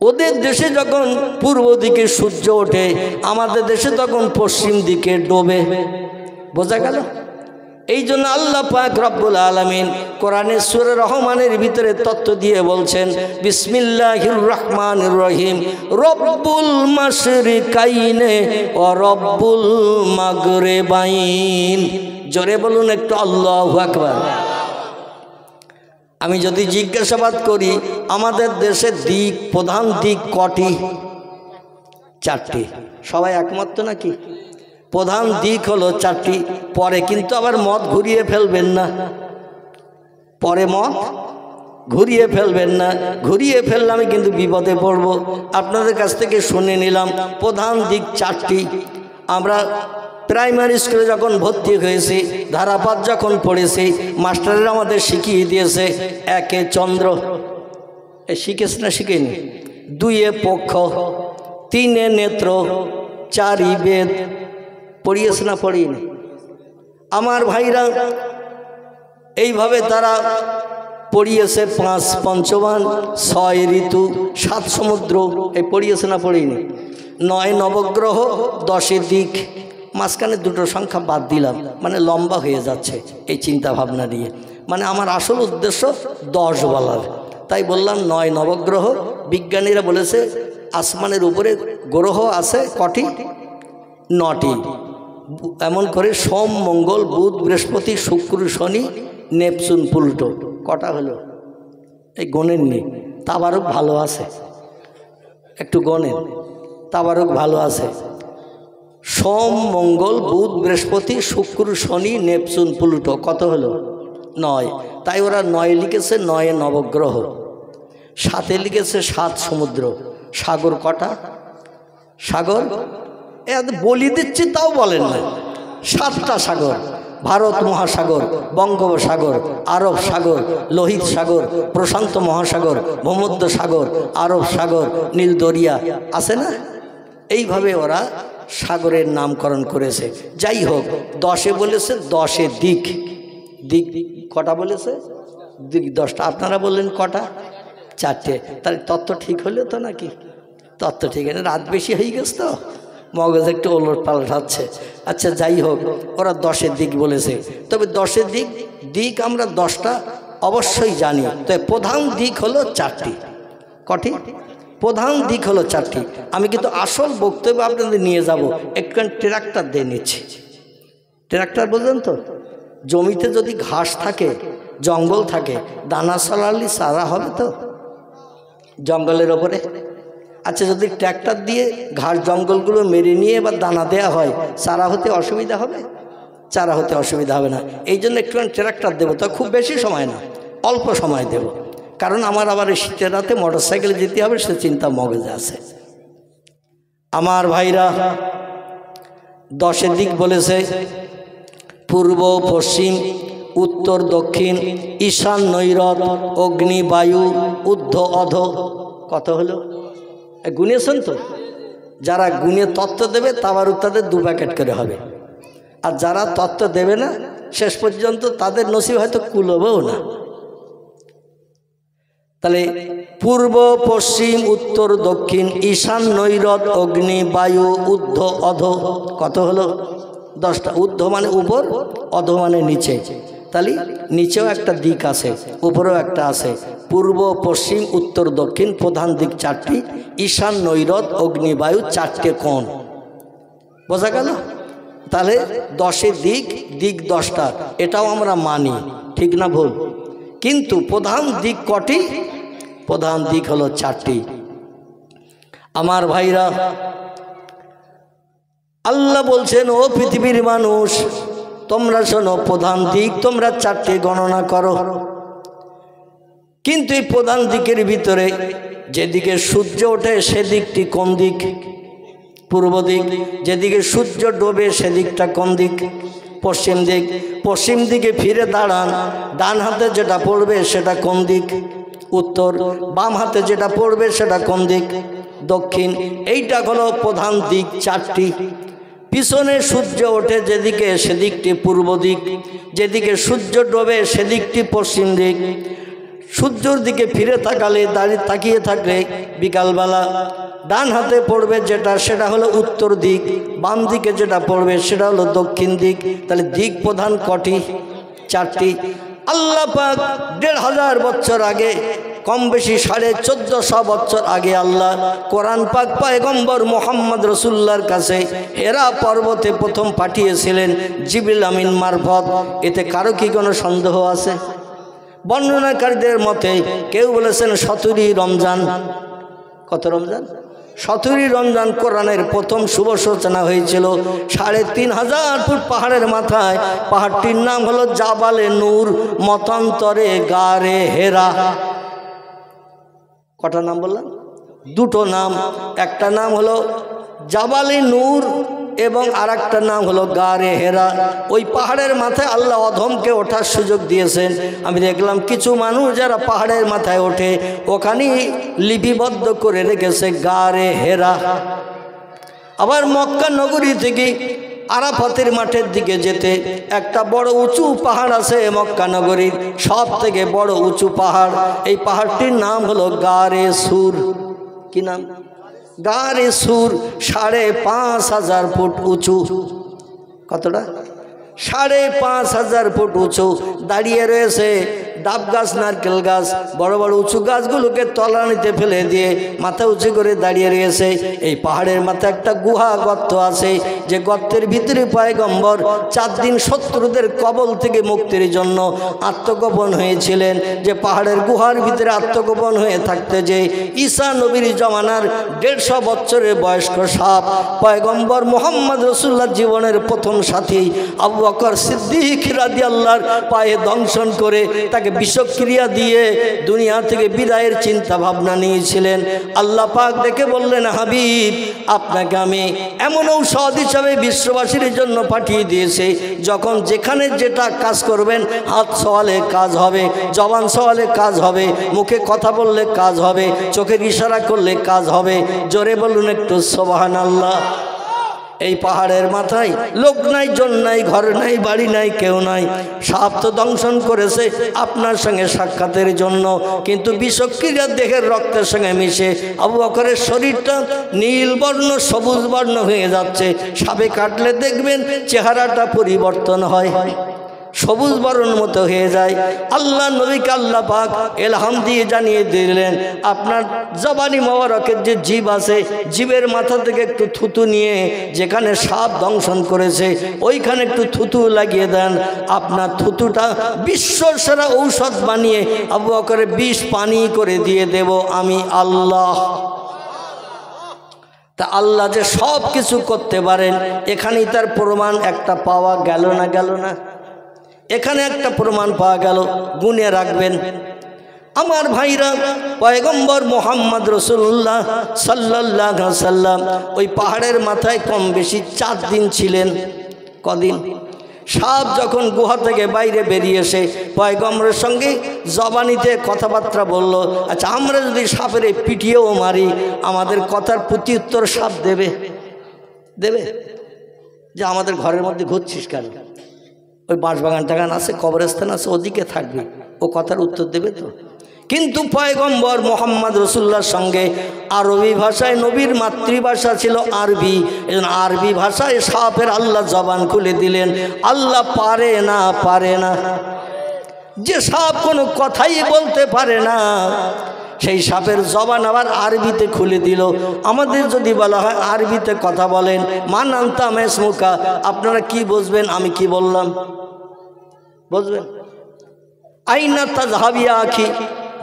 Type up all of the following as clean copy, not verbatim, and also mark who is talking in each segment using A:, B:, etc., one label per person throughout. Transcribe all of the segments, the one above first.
A: ওদের দেশে যখন পূর্ব দিকে সূর্য ওঠে, আমাদের দেশে তখন পশ্চিম দিকে ডোবে। বোঝা গেল? এই জন্য আল্লাহ পাক রব্বুল আলামিন কোরআনে সূরা রহমানের ভিতরে তত্ত্ব দিয়ে বলছেন, বিসমিল্লাহির রহমানির রহিম, রব্বুল মাশরিকাইনে ওয়া রব্বুল মাগরিবাইন। জোরে বলুন একটু আল্লাহু আকবার। আমি যদি জিজ্ঞাসাবাদ করি আমাদের দেশের দিক, প্রধান দিক কটি? 4টি। সবাই একমত তো নাকি? প্রধান দিক হলো 4টি। পরে কিন্তু আবার মত ঘুরিয়ে ফেলবেন না, পরে মত ঘুরিয়ে ফেলবেন না। ঘুরিয়ে ফেললে আমি কিন্তু বিপদে পড়ব। আপনাদের কাছ থেকে শুনে নিলাম প্রধান দিক 4টি। আমরা প্রাইমারি স্কুলে যখন ভর্তি হয়েছি, ধারাপাত যখন পড়েছি, মাস্টাররা আমাদের শিখিয়ে দিয়েছে, 1 চন্দ্র, শিখেছে না শিখেনি? 2 পক্ষ, 3 নেত্র, 4 বেদ। পড়িয়েছে না পড়িনি? আমার ভাইরা এইভাবে তারা পড়িয়েছে। 5 পঞ্চবান, 6 ঋতু, 7 সমুদ্র। এই পড়িয়েছে না পড়িনি? 9 নবগ্রহ, 10 দিক। মাঝখানে 2টো সংখ্যা বাদ দিলাম, মানে লম্বা হয়ে যাচ্ছে এই চিন্তা ভাবনা নিয়ে। মানে আমার আসল উদ্দেশ্য 10 বলার, তাই বললাম 9 নবগ্রহ। বিজ্ঞানীরা বলেছে আসমানের উপরে গ্রহ আছে কটি? 9টি। এমন করে সোম, মঙ্গল, বুধ, বৃহস্পতি, শুক্র, শনি, নেপচুন, প্লুটো। কটা হলো? এই গণেন নেই। তাবারক ভালো আছে, একটু গণেন। তাবারক ভালো আছে। সোম, মঙ্গল, বুধ, বৃহস্পতি, শুক্র, শনি, নেপচুন, প্লুটো। কত হলো? 9। তাই ওরা 9 লিখেছে, 9 নবগ্রহ। 7 লিখেছে 7 সমুদ্র। সাগর কটা? সাগর বলি দিচ্ছি তাও বলেন না। 7টা সাগর। ভারত মহাসাগর, বঙ্গোপসাগর, আরব সাগর, লোহিত সাগর, প্রশান্ত মহাসাগর, ভূমধ্য সাগর, আরব সাগর, নীল দরিয়া আছে না? এইভাবে ওরা সাগরের নামকরণ করেছে। যাই হোক, 10 বলেছে, 10 দিক। দিক কটা বলেছে? দিক 10টা। আপনারা বললেন কটা? 4টে। তাহলে তত্ত্ব ঠিক হলো তো নাকি? তত্ত্ব ঠিক আছে। রাত বেশি হয়ে গেছে তো মগজ একটু ওলট পালট হচ্ছে। আচ্ছা যাই হোক, ওরা 10 দিক বলেছে। তবে 10 দিক আমরা 10টা অবশ্যই জানি। তবে প্রধান দিক হলো 4টি। কটি? প্রধান দিক হলো 4টি। আমি কিন্তু আসল বক্তব্য আপনাদের নিয়ে যাব। একটুখানি ট্রাক্টর দিয়ে নিচ্ছি। ট্রাক্টর বোঝেন তো? জমিতে যদি ঘাস থাকে, জঙ্গল থাকে, দানা চালালে চারা হবে তো জঙ্গলের ওপরে? আচ্ছা, যদি ট্র্যাক্টর দিয়ে ঘাস জঙ্গলগুলো মেরে নিয়ে এবার দানা দেওয়া হয়, চারা হতে অসুবিধা হবে? চারা হতে অসুবিধা হবে না। এই জন্য একটুখানি ট্র্যাক্টর দেবো, তো খুব বেশি সময় না, অল্প সময় দেব। কারণ আমার আবার এই শীতের রাতে মোটরসাইকেলে যেতে হবে, সে চিন্তা মগজে আছে। আমার ভাইরা 10 দিক বলেছে। পূর্ব, পশ্চিম, উত্তর, দক্ষিণ, ঈশান, নৈরত, অগ্নি, বায়ু, ঊর্ধ্ব, অধ। কত হলো? গুনেছেন তো? যারা গুনে তত্ত্ব দেবে তাবার তাদের 2 প্যাকেট করে হবে। আর যারা তত্ত্ব দেবে না শেষ পর্যন্ত তাদের নসিব হয়তো কুলবেও না। তাহলে পূর্ব, পশ্চিম, উত্তর, দক্ষিণ, ঈশান, নৈরত, অগ্নি, বায়ু, ঊর্ধ্ব, অধ। কত হলো? 10টা। ঊর্ধ্ব মানে উপর, অধ মানে নিচে। তাহলে নিচেও একটা দিক আছে, উপরেও একটা আছে। পূর্ব, পশ্চিম, উত্তর, দক্ষিণ, প্রধান দিক 4টি। ঈশান, নৈরত, অগ্নি, বায়ু 4টে কোণ। বোঝা গেল? তাহলে 10 দিক, দিক 10টা, এটাও আমরা মানি, ঠিক না ভুল? কিন্তু প্রধান দিক কটি? প্রধান দিক হলো 4টি। আমার ভাইরা, আল্লাহ বলছেন, ও পৃথিবীর মানুষ, তোমরা শোনো, প্রধান দিক তোমরা 4টে গণনা করো। কিন্তু এই প্রধান দিকের ভিতরে যেদিকে সূর্য ওঠে সেদিকটি কোন দিক? পূর্ব দিক। যেদিকে সূর্য ডোবে সেদিকটা কোন দিক? পশ্চিম দিক। পশ্চিম দিকে ফিরে দাঁড়ান, ডান হাতে যেটা পড়বে সেটা কোন দিক? উত্তর। বাম হাতে যেটা পড়বে সেটা কোন দিক? দক্ষিণ। এইটা হলো প্রধান দিক 4টি। পিছনে সূর্য ওঠে যেদিকে সেদিকটি পূর্ব দিক, যেদিকে সূর্য ডোবে সেদিকটি পশ্চিম দিক, সূর্যের দিকে ফিরে তাকালে, দাঁড়িয়ে তাকিয়ে থাকলে বিকালবেলা ডান হাতে পড়বে যেটা, সেটা হলো উত্তর দিক, বাম দিকে যেটা পড়বে সেটা হলো দক্ষিণ দিক। তাহলে দিক প্রধান কটি? চারটি। আল্লাহ পাক ১৫০০ বছর আগে, কম বেশি ১৪৫০ বছর আগে আল্লাহ কোরআন পাক পয়গম্বর মুহাম্মদ রাসূলুল্লাহর কাছে হেরা পর্বতে প্রথম পাঠিয়েছিলেন জিবরিল আমিন মারফত। এতে কারো কি কোনো সন্দেহ আছে? বর্ণনাকারীদের মতে কেউ বলেছেন ১৭ই রমজান। কত রমজান? ১৭ই রমজান কোরআনের প্রথম শুভ সূচনা হয়েছিল ৩৫০০ ফুট পাহাড়ের মাথায়। পাহাড়টির নাম হলো জাবালে নূর, মতান্তরে গারে হেরা। কটা নাম বললাম? দুটো নাম। একটা নাম হলো জাবালে নূর এবং আর একটা নাম হলো গারে হেরা। ওই পাহাড়ের মাথায় আল্লাহ অধমকে ওঠার সুযোগ দিয়েছেন। আমি দেখলাম কিছু মানুষ যারা পাহাড়ের মাথায় ওঠে ওখানেই লিপিবদ্ধ করে রেখেছে গারে হেরা। আবার মক্কা নগরী থেকে আরাফাতের মাঠের দিকে যেতে একটা বড় উঁচু পাহাড় আছে মক্কা নগরীর, সব থেকে বড় উঁচু পাহাড়। এই পাহাড়টির নাম হলো গারে সুর। কি নাম? গারে সুর। ৫৫০০ ফুট উঁচু। কতটা? ৫৫০০ ফুট উঁচু। দাঁড়িয়ে রয়েছে ডাব গাছ, নারকেল গাছ, বড় বড় উঁচু গাছগুলোকে তলানিতে ফেলে দিয়ে মাথা উঁচু করে দাঁড়িয়ে রয়েছে। এই পাহাড়ের মাথায় একটা গুহা গর্ত আছে, যে গর্তের ভিতরে পয়গম্বর ৪ দিন শত্রুদের কবল থেকে মুক্তির জন্য আত্মগোপন হয়েছিলেন। যে পাহাড়ের গুহার ভিতরে আত্মগোপন হয়ে থাকতে যে ঈসা নবীর জমানার ১৫০ বছরের বয়স্ক সাপ পয়গম্বর মুহাম্মদ রাসূলুল্লাহ জীবনের প্রথম সাথী আবু বকর সিদ্দিক রাদিয়াল্লাহর পায়ে দংশন করে তাকে বিষক্রিয়া দিয়ে দুনিয়া থেকে বিদায়ের চিন্তা ভাবনা নিয়েছিলেন। আল্লাহ পাক দেখে বললেন, হাবিব আপনাকে আমি এমন ঔষধ হিসাবে বিশ্ববাসীর জন্য পাঠিয়ে দিয়েছি, যখন যেখানে যেটা কাজ করবেন, হাত সওয়ালে কাজ হবে, জবান সওয়ালে কাজ হবে, মুখে কথা বললে কাজ হবে, চোখের ইশারা করলে কাজ হবে। জোরে বলুন একটু সুবহানাল্লাহ। এই পাহাড়ের মাথায় লোক নাই, জন নাই, ঘর নাই, বাড়ি নাই, কেউ নাই। সাপ তো দংশন করেছে আপনার সঙ্গে সাক্ষাতের জন্য, কিন্তু বিষক্রিয়া দেহের রক্তের সঙ্গে মিশে আবু বকরের শরীরটা নীল বর্ণ, সবুজ বর্ণ হয়ে যাচ্ছে। সাপে কাটলে দেখবেন চেহারাটা পরিবর্তন হয়, সবুজ বরণ মতো হয়ে যায়। আল্লাহ নবীকে আল্লাহ পাক এলহাম দিয়ে জানিয়ে দিলেন, আপনার জবানি মোবারকের যে জীব আছে, জীবের মাথা থেকে একটু থুতু নিয়ে যেখানে সাপ দংশন করেছে ওইখানে একটু থুতু লাগিয়ে দেন। আপনার থুতুটা বিশ্বসেরা ঔষধ বানিয়ে আবু বকরের বিষ পানি করে দিয়ে দেব আমি আল্লাহ। তা আল্লাহ যে সব কিছু করতে পারেন, এখানেই তার প্রমাণ একটা পাওয়া গেল না? গেল না? এখানে একটা প্রমাণ পাওয়া গেল, গুনে রাখবেন আমার ভাইরা। পয়গম্বর মুহাম্মদ রাসূলুল্লাহ সাল্লাল্লাহু আলাইহি সাল্লাম ওই পাহাড়ের মাথায় কম বেশি 4 দিন ছিলেন। কদিন? সাপ যখন গুহা থেকে বাইরে বেরিয়ে এসে পয়গম্বরের সঙ্গে জবানিতে কথাবার্তা বলল, আচ্ছা আমরা যদি সাপের পিটিয়েও মারি আমাদের কথার প্রত্যুত্তর সাপ দেবে? দেবে? যে আমাদের ঘরের মধ্যে ঘুরছিস কেন? ওই বাঁশবাগান টাগান আছে, কবরস্থান আছে, ওদিকে থাকবে, ও কথার উত্তর দেবে তো? কিন্তু পয়গম্বর মুহাম্মদ রাসূলুল্লাহর সঙ্গে আরবি ভাষায়, নবীর মাতৃভাষা ছিল আরবি, এজন্য আরবি ভাষায় সাপের আল্লাহ জবান খুলে দিলেন। আল্লাহ পারে না, পারে না। যে সাপ কোনো কথাই বলতে পারে না সেই সাপের জবান আবার আরবিতে খুলে দিল। আমাদের যদি বলা হয় আরবিতে কথা বলেন, মান আনতা মাসমুকা, আপনারা কি বুঝবেন? আমি কি বললাম বুঝবেন? আইনা তাযহাবিয়া আখি,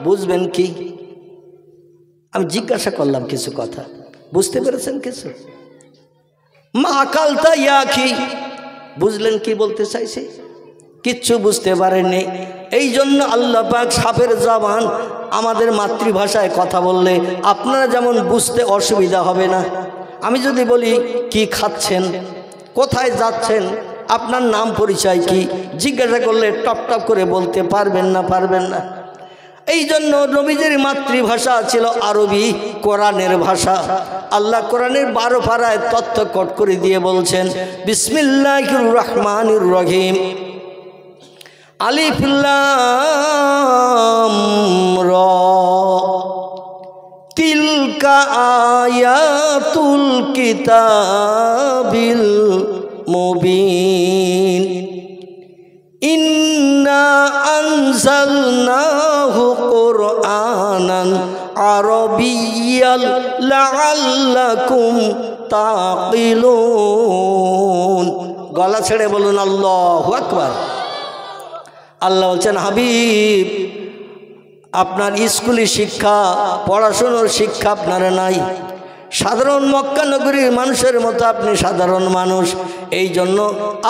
A: বুঝবেন কি? আমি জিজ্ঞাসা করলাম কিছু কথা, বুঝতে পেরেছেন কিছু? মা আকালতা ইয়া আখি, বুঝলেন কি বলতে চাইছে? কিচ্ছু বুঝতে পারেননি। এই জন্য আল্লাহ পাক সাপের জবান আমাদের মাতৃভাষায় কথা বললে আপনারা যেমন বুঝতে অসুবিধা হবে না। আমি যদি বলি কি খাচ্ছেন, কোথায় যাচ্ছেন, আপনার নাম পরিচয় কি, জিজ্ঞাসা করলে টপ টপ করে বলতে পারবেন না, পারবেন না। এই জন্য নবীদের মাতৃভাষা ছিল আরবি, কোরআনের ভাষা। আল্লাহ কোরআনের 12 পারায় তথ্য কট করে দিয়ে বলছেন, বিসমিল্লাহির রহমানির রহিম। আলিফ লাম র তিলকা আয়াতুল কিতাবিল মুবিন ইন্না আনজালনাহু কুরআনান আরাবিয়্যাল লাআল্লাকুম তাকিলুন। গলা ছেড়ে বলুন আল্লাহু আকবার। আল্লাহ বলছেন, হাবিব আপনার স্কুলি শিক্ষা, পড়াশোনার শিক্ষা আপনার নাই। সাধারণ মক্কা নগরীর মানুষের মতো আপনি সাধারণ মানুষ। এই জন্য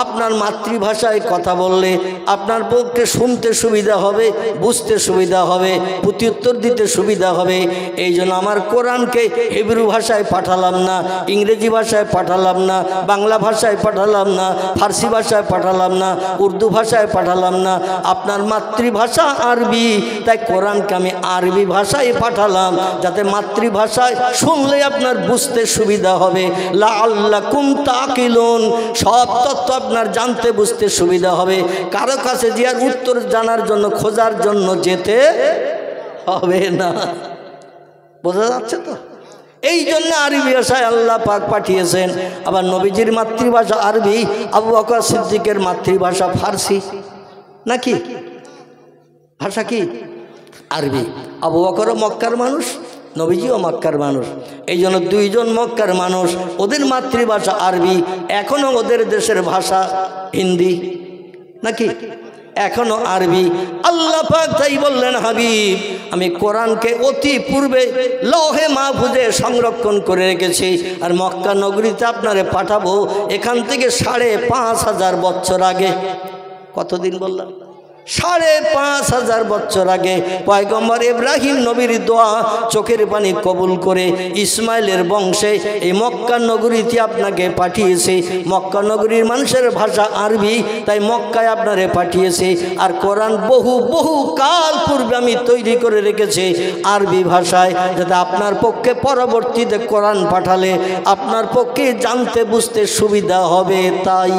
A: আপনার মাতৃভাষায় কথা বললে আপনার পক্ষে শুনতে সুবিধা হবে, বুঝতে সুবিধা হবে, প্রত্যুত্তর দিতে সুবিধা হবে। এই জন্য আমার কোরআনকে হিব্রু ভাষায় পাঠালাম না, ইংরেজি ভাষায় পাঠালাম না, বাংলা ভাষায় পাঠালাম না, ফার্সি ভাষায় পাঠালাম না, উর্দু ভাষায় পাঠালাম না। আপনার মাতৃভাষা আরবি, তাই কোরআনকে আমি আরবি ভাষায় পাঠালাম, যাতে মাতৃভাষায় শুনলে আপনার বুঝতে সুবিধা হবে। লাআল্লাকুম তাকিলুন, সব তথ্য আপনার জানতে বুঝতে সুবিধা হবে। কারো কাছে জিয়ার উত্তর জানার জন্য, খোঁজার জন্য যেতে হবে না। বোঝা যাচ্ছে তো? এই জন্য আরবি ভাষায় আল্লাহ পাক পাঠিয়েছেন। আবার নবীজির মাতৃভাষা আরবি, আবু বকর সিদ্দিকের মাতৃভাষা ফার্সি, নাকি ভাষা কি আরবি। আবু বকরও মক্কার মানুষ, নবীজিও মক্কার মানুষ। এই জন্য দুইজন মক্কার মানুষ, ওদের মাতৃভাষা আরবি, এখনও ওদের দেশের ভাষা হিন্দি, নাকি এখনও আরবি। আল্লাহ পাক তাই বললেন, হাবিব আমি কোরআনকে অতি পূর্বে লৌহে মাহফুজে সংরক্ষণ করে রেখেছি, আর মক্কা নগরীতে আপনারে পাঠাবো এখান থেকে 5,500 বছর আগে। কতদিন বললাম? 5,500 বছর আগে পয়গম্বর ইব্রাহিম নবীর দোয়া চোখের পানি কবুল করে ইসমাইলের বংশে এই মক্কা নগরীতে আপনাকে পাঠিয়েছে। মক্কা নগরীর মানুষের ভাষা আরবি, তাই মক্কায় আপনারে পাঠিয়েছে। আর কোরআন বহু বহু কাল পূর্বে আমি তৈরি করে রেখেছি আরবি ভাষায়, যাতে আপনার পক্ষে পরবর্তীতে কোরআন পাঠালে আপনার পক্ষে জানতে বুঝতে সুবিধা হবে। তাই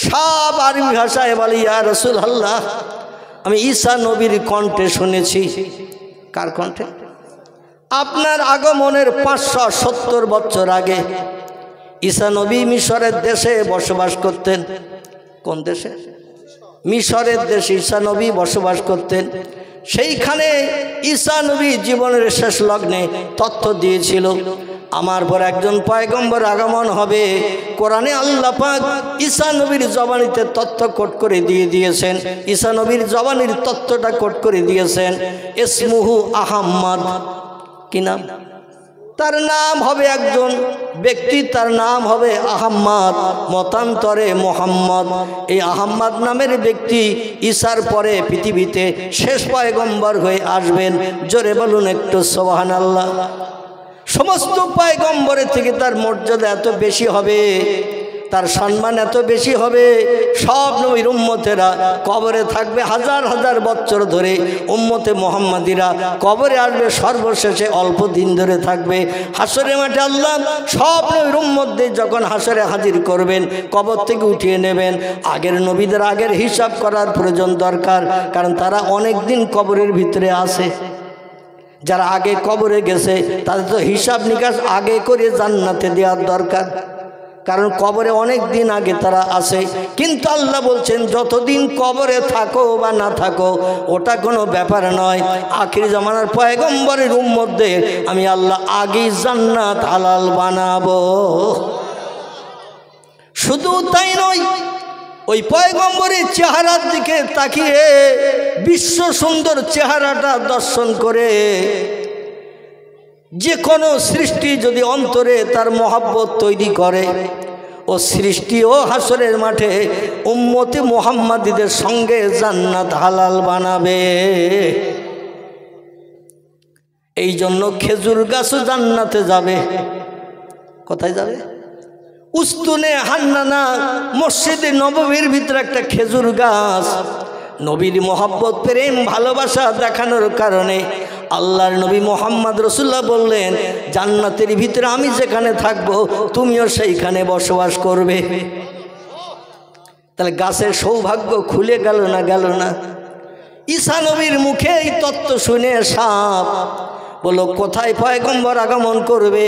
A: সব আরবি ভাষায় বলি, ইয়া রাসূলুল্লাহ আমি ঈসা নবীর কণ্ঠে শুনেছি। কার কণ্ঠে? আপনার আগমনের 570 বছর আগে ঈসা নবী মিশরের দেশে বসবাস করতেন। কোন দেশে? মিশরের দেশে ঈসা নবী বসবাস করতেন। সেইখানে ঈসা নবী জীবনের শেষ লগ্নে তথ্য দিয়েছিল, আমার পর একজন পয়গম্বর আগমন হবে। কোরআনে আল্লাহ পাক ঈসা নবীর জবানিতে তথ্য কোট করে দিয়েছেন। ঈসা নবীর জবানির তথ্যটা কোট করে দিয়েছেন। ইসমুহু আহম্মদ। কি নাম? তার নাম হবে, একজন ব্যক্তি তার নাম হবে আহম্মদ, মতান্তরে মোহাম্মদ। এই আহম্মদ নামের ব্যক্তি ঈসার পরে পৃথিবীতে শেষ পয়গম্বর হয়ে আসবেন। জোরে বলুন একটু সুবহানাল্লাহ। সমস্ত পয়গম্বরের থেকে তার মর্যাদা এত বেশি হবে, তার সম্মান এত বেশি হবে। সব নবীর উম্মতেরা কবরে থাকবে হাজার হাজার বছর ধরে, উম্মতে মুহাম্মাদিরা কবরে আসবে সর্বশেষে অল্প দিন ধরে থাকবে। হাসরের মাঠে আল্লাহ সব নবীর উম্মতদের যখন হাসরে হাজির করবেন, কবর থেকে উঠিয়ে নেবেন। আগের নবীদের আগের হিসাব করার প্রয়োজন দরকার, কারণ তারা অনেক দিন কবরের ভিতরে আছে। যারা আগে কবরে গেছে তাদের তো হিসাব নিকাশ আগে করে জান্নাতে দেওয়ার দরকার, কারণ কবরে অনেক দিন আগে তারা আছে। কিন্তু আল্লাহ বলছেন যতদিন কবরে থাকো বা না থাকো ওটা কোনো ব্যাপার নয়। আখির জামানার পয়গম্বরের উম্মতদের আমি আল্লাহ আগেই জান্নাত হালাল বানাবো। শুধু তাই নয়, ওই পয়গম্বরের চেহারার দিকে তাকিয়ে বিশ্ব সুন্দর চেহারাটা দর্শন করে যে কোনো সৃষ্টি যদি অন্তরে তার মহব্বত তৈরি করে, ও সৃষ্টিও হাসরের মাঠে উম্মতে মুহাম্মাদীদের সঙ্গে জান্নাত হালাল বানাবে। এই জন্য খেজুর গাছও জান্নাতে যাবে। কোথায় যাবে? উস্তুনে হান্নানা মসজিদে নববীর ভিতরে একটা খেজুর গাছ। নবীর মোহাব্বত, প্রেম, ভালোবাসা দেখানোর কারণে আল্লাহর নবী মোহাম্মদ রসুল্লাহ বললেন, জান্নাতের ভিতরে আমি যেখানে থাকবো তুমিও সেইখানে বসবাস করবে। তাহলে গাছের সৌভাগ্য খুলে গেল না গেল না? ঈসা নবীর মুখে এই তত্ত্ব শুনে সাপ বলল, কোথায় পয়গম্বর আগমন করবে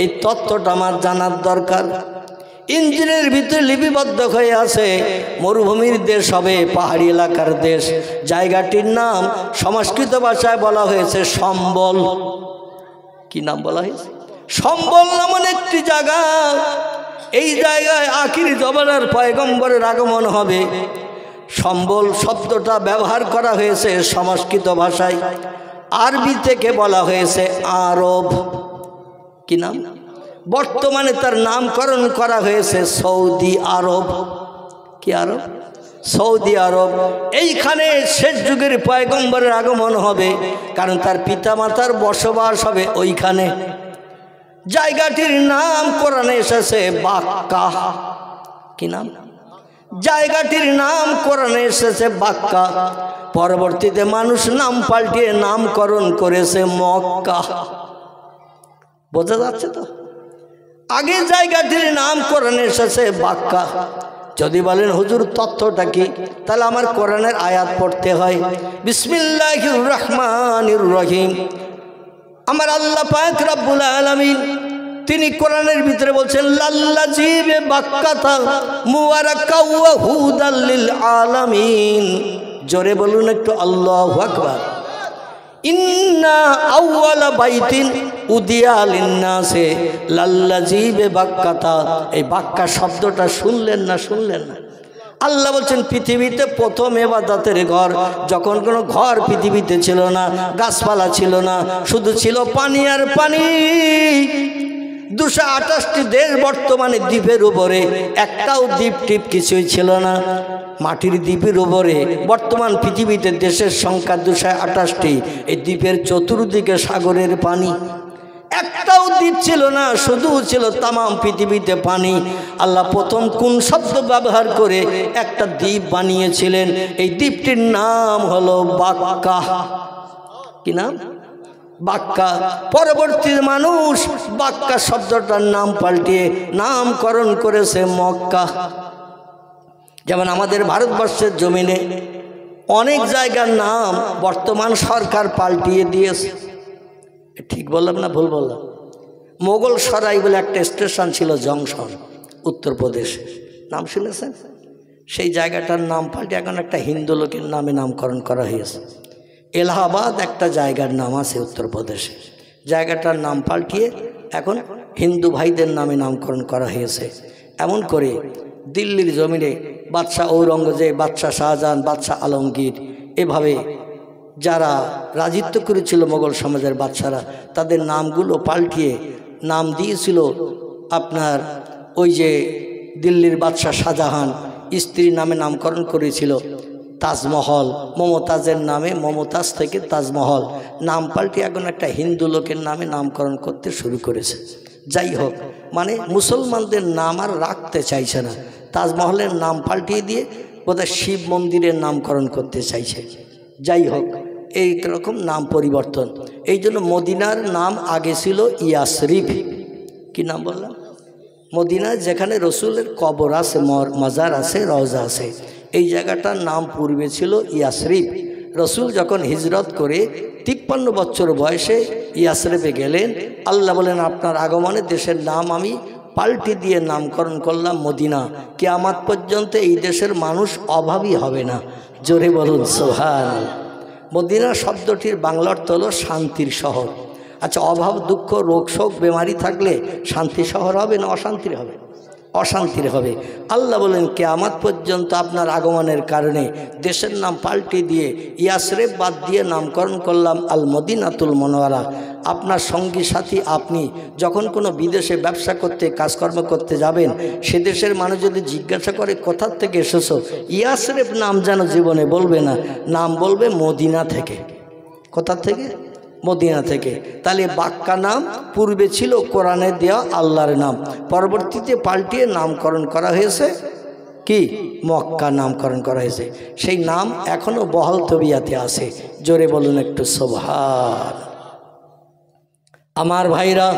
A: এই তত্ত্বটা আমার জানার দরকার। ইঞ্জিনের ভিতরে লিপিবদ্ধ হয়ে আছে, মরুভূমির দেশ হবে, পাহাড়ি এলাকার দেশ। জায়গাটির নাম সংস্কৃত ভাষায় বলা হয়েছে সম্বল। কি নাম বলা হয়েছে? সম্বল নামন একটি জায়গা। এই জায়গায় আখির জমানার পয়গম্বরের আগমন হবে। সম্বল শব্দটা ব্যবহার করা হয়েছে সংস্কৃত ভাষায়, আরবি থেকে বলা হয়েছে আরব। কি নাম? বর্তমানে তার নামকরণ করা হয়েছে সৌদি আরব। কি আরব? সৌদি আরব। এইখানে শেষ যুগের পয়গম্বরের আগমন হবে, কারণ তার পিতামাতার বসবাস হবে ওইখানে। জায়গাটির নাম কোরআনে এসেছে বাক্কা। কি নাম? জায়গাটির নাম কোরআনে এসেছে বাক্কা। পরবর্তীতে মানুষ নাম পাল্টিয়ে নামকরণ করেছে মক্কা। বোঝা যাচ্ছে তো? আগে জায়গাটির নাম কোরআনে এসেছে বাক্কা। যদি বলেন হুজুর তথ্যটা কি, তাহলে আমার কোরআনের আয়াত পড়তে হয়। বিসমিল্লাহির রহমানির রহিম। আমার আল্লাহ পাক রব্বুল আলামিন তিনি কোরআনের ভিতরে বলছেন, লাল্লাযী বিবাক্কাতা মুবারাকাও ওয়া হুদাল লিল আলামিন। জোরে বলুন একটু আল্লাহু আকবার। ইন্না আউওয়ালা বাইতিন উদিয়া লিন্নাসে লাল্লাযী বিবাক্কাতা। এই বাক্কা শব্দটা শুনলেন না? শুনলেন না? আল্লাহ বলছেন পৃথিবীতে প্রথম ইবাদতের ঘর। যখন কোনো ঘর পৃথিবীতে ছিল না, গাছপালা ছিল না, শুধু ছিল পানি আর পানি। 228টি দেশ বর্তমানে দ্বীপের উপরে, একটাও দ্বীপ টিপ কিছুই ছিল না। মাটির দ্বীপের উপরে বর্তমান পৃথিবীতে দেশের সংখ্যা 228টি। এই দ্বীপের চতুর্দিকে সাগরের পানি। একটাও দ্বীপ ছিল না, শুধু ছিল তামাম পৃথিবীতে পানি। আল্লাহ প্রথম কোন শব্দ ব্যবহার করে একটা দ্বীপ বানিয়েছিলেন? এই দ্বীপটির নাম হলো বাক্কা। কি নাম? বাক্কা। পরবর্তী মানুষ বাক্কা শব্দটার নাম পাল্টিয়ে নামকরণ করেছে মক্কা। যেমন আমাদের ভারতবর্ষের জমিনে অনেক জায়গার নাম বর্তমান সরকার পাল্টিয়ে দিয়েছে। ঠিক বললাম না ভুল বললাম? মোগল সরাই বলে একটা স্টেশন ছিল, জংশন, উত্তরপ্রদেশে। নাম শুনেছেন? সেই জায়গাটার নাম পাল্টে এখন একটা হিন্দু লোকের নামে নামকরণ করা হয়েছে। এলাহাবাদ একটা জায়গার নাম আছে উত্তরপ্রদেশে, জায়গাটার নাম পাল্টিয়ে এখন হিন্দু ভাইদের নামে নামকরণ করা হয়েছে। এমন করে দিল্লির জমিনে বাদশাহ ঔরঙ্গজেব, বাদশাহ শাহজাহান, বাদশাহ আলমগীর, এভাবে যারা রাজত্ব করেছিল মোগল সমাজের বাদশারা, তাদের নামগুলো পাল্টিয়ে নাম দিয়েছিল আপনার ওই যে দিল্লির বাদশাহ শাহজাহান স্ত্রীর নামে নামকরণ করেছিল তাজমহল। মমতাজের নামে মমতাজ থেকে তাজমহল। নাম পাল্টিয়ে এখন একটা হিন্দু লোকের নামে নামকরণ করতে শুরু করেছে। যাই হোক, মানে মুসলমানদের নাম আর রাখতে চাইছে না। তাজমহলের নাম পাল্টিয়ে দিয়ে বোধহয় শিব মন্দিরের নামকরণ করতে চাইছে। যাই হোক, এই রকম নাম পরিবর্তন। এই জন্য মদিনার নাম আগে ছিল ইয়াসরিফ। কি নাম বললাম? মদিনা, যেখানে রসুলের কবর আছে, মাজার আছে, রওজা আছে। এই জায়গাটার নাম পূর্বে ছিল ইয়াসরিফ। রসুল যখন হিজরত করে 53 বছর বয়সে ইয়াসরিফে গেলেন, আল্লাহ বলেন আপনার আগমনে দেশের নাম আমি পাল্টি দিয়ে নামকরণ করলাম মদিনা। কিয়ামত পর্যন্ত এই দেশের মানুষ অভাবী হবে না। জোরে বলুন সুবহানাল্লাহ। মদিনা শব্দটির বাংলা অর্থ হলো শান্তির শহর। আচ্ছা, অভাব, দুঃখ, রোগ শোক, বেমারি থাকলে শান্তি শহর হবে না অশান্তির হবে? অশান্তির হবে। আল্লাহ বলেন কিয়ামত পর্যন্ত আপনার আগমনের কারণে দেশের নাম পাল্টে দিয়ে ইয়াসরিফ বাদ দিয়ে নামকরণ করলাম আল মদিনাতুল মুনাওয়ারা। আপনার সঙ্গী সাথী আপনি যখন কোনো বিদেশে ব্যবসা করতে, কাজকর্ম করতে যাবেন, সে দেশের মানুষ যদি জিজ্ঞাসা করে কোথার থেকে এসেছো, ইয়াসরিফ নাম যেন জীবনে বলবে না, নাম বলবে মদিনা থেকে। কোথা থেকে? মদিনা থেকে। তাহলে বাক্কা নাম পূর্বে ছিল কোরআনে দেওয়া আল্লাহর নাম, পরবর্তীতে পাল্টিয়ে নামকরণ করা হয়েছে কি? মক্কা নামকরণ করা হয়েছে। সেই নাম এখনো বহাল তবিয়াতে আছে। জোরে বলুন একটু সুবহান। আমার ভাইরা,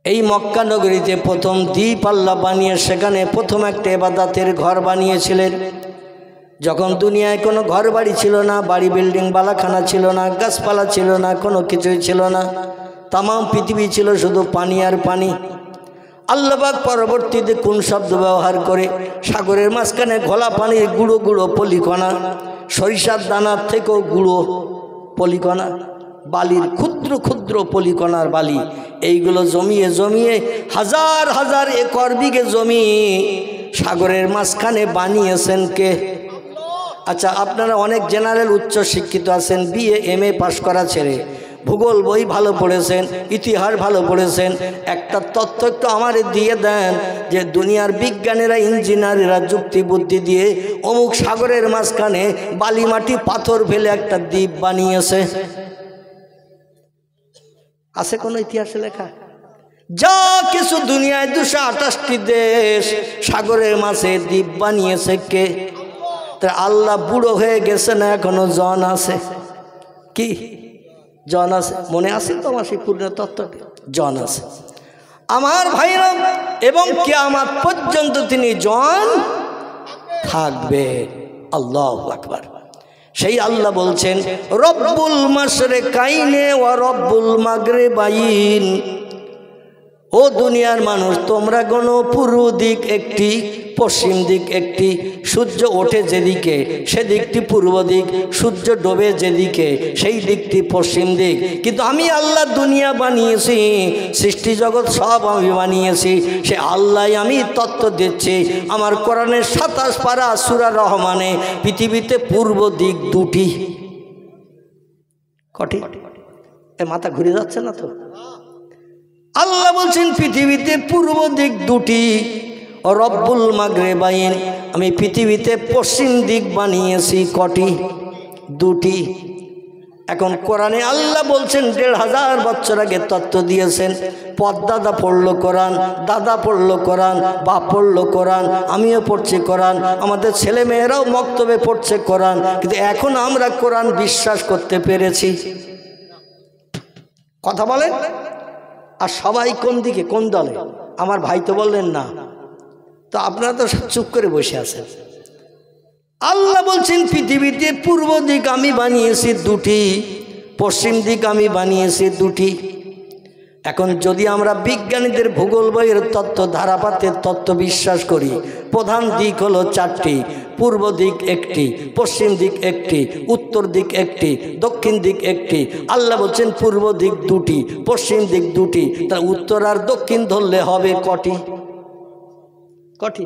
A: এই মক্কা নগরীতে প্রথম দ্বীপ আল্লাহ বানিয়ে সেখানে প্রথম একটা ইবাদতের ঘর বানিয়েছিলেন। যখন দুনিয়ায় কোনো ঘর বাড়ি ছিল না, বাড়ি বিল্ডিং বালাখানা ছিল না, গাছপালা ছিল না, কোনো কিছুই ছিল না, তামাম পৃথিবী ছিল শুধু পানি আর পানি। আল্লাহ পাক পরবর্তীতে কোন শব্দ ব্যবহার করে সাগরের মাঝখানে ঘোলা পানির গুঁড়ো গুঁড়ো পলিকণা, সরিষার দানার থেকেও গুঁড়ো পলিকণা, বালির ক্ষুদ্র ক্ষুদ্র পলিকণার বালি, এইগুলো জমিয়ে জমিয়ে হাজার হাজার একর বিঘে জমি সাগরের মাঝখানে বানিয়েছেন কে? আচ্ছা, আপনারা অনেক জেনারেল উচ্চ শিক্ষিত আছেন, বিএ এমএ পাশ করা ছেড়ে ভূগোল বই ভালো পড়েছেন, ইতিহাস ভালো পড়েছেন, একটা তথ্য একটু আমার দিয়ে দেন যে দুনিয়ার বিজ্ঞানীরা ইঞ্জিনিয়াররা যুক্তি বুদ্ধি দিয়ে অমুক সাগরের মাঝখানে বালি মাটি পাথর ফেলে একটা দ্বীপ বানিয়েছে। আছে কোনো ইতিহাসে লেখা? যা কিছু দুনিয়ায় 228টি দেশ সাগরের মাঝে দ্বীপ বানিয়েছে কে? আল্লাহ বুড়ো হয়ে গেছে না এখনো জন আছে? কি জন আছে? মনে আছে তো আমার সেই পূর্ণ তত্ত্বটি? জন আছে আমার ভাইরা, এবং কিয়ামত পর্যন্ত তিনি জন থাকবে। আল্লাহু আকবার। সেই আল্লাহ বলছেন রব্বুল মাশরিকাইনে ওয়া রব্বুল মাগরিবাইন, ও দুনিয়ার মানুষ তোমরা গণো, পূর্ব দিক একটি, পশ্চিম দিক একটি, সূর্য ওঠে যেদিকে সেদিকটি পূর্ব দিক, সূর্য ডোবে যেদিকে সেই দিকটি পশ্চিম দিক। কিন্তু আমি আল্লাহ দুনিয়া বানিয়েছি, সৃষ্টি জগৎ সব আমি বানিয়েছি, সে আল্লাহ আমি তত্ত্ব দিচ্ছি। আমার কোরআনের 27 পারা সূরা রহমানে পৃথিবীতে পূর্ব দিক দুটি। কটি? এ মাথা ঘুরে যাচ্ছে না তো? আল্লাহ বলছেন পৃথিবীতে পূর্ব দিক দুটি, ও রব্বুল মাগরিবাইন, আমি পৃথিবীতে পশ্চিম দিক বানিয়েছি কটি? দুটি। এখন কোরআনে আল্লাহ বলছেন 1500 বছর আগে তত্ত্ব দিয়েছেন। পদ্দাদা পড়লো কোরআন, দাদা পড়লো কোরআন, বাপ পড়লো কোরআন, আমিও পড়ছি কোরআন, আমাদের ছেলে মেয়েরাও মক্তবে পড়ছে কোরআন, কিন্তু এখন আমরা কোরআন বিশ্বাস করতে পেরেছি? কথা বলেন। আর সবাই কোন দিকে, কোন দলে? আমার ভাই তো বললেন না, তো আপনারা তো চুপ করে বসে আছেন। আল্লাহ বলছেন পৃথিবীতে পূর্ব দিক আমি বানিয়েছি দুটি, পশ্চিম দিক আমি বানিয়েছি দুটি। এখন যদি আমরা বিজ্ঞানীদের ভূগোল বইয়ের তত্ত্ব, ধারাপাতের তত্ত্ব বিশ্বাস করি, প্রধান দিক হলো 4টি, পূর্ব দিক একটি, পশ্চিম দিক একটি, উত্তর দিক একটি, দক্ষিণ দিক একটি। আল্লাহ বলছেন পূর্ব দিক দুটি, পশ্চিম দিক দুটি, তাহলে উত্তর আর দক্ষিণ ধরলে হবে কটি? কটি?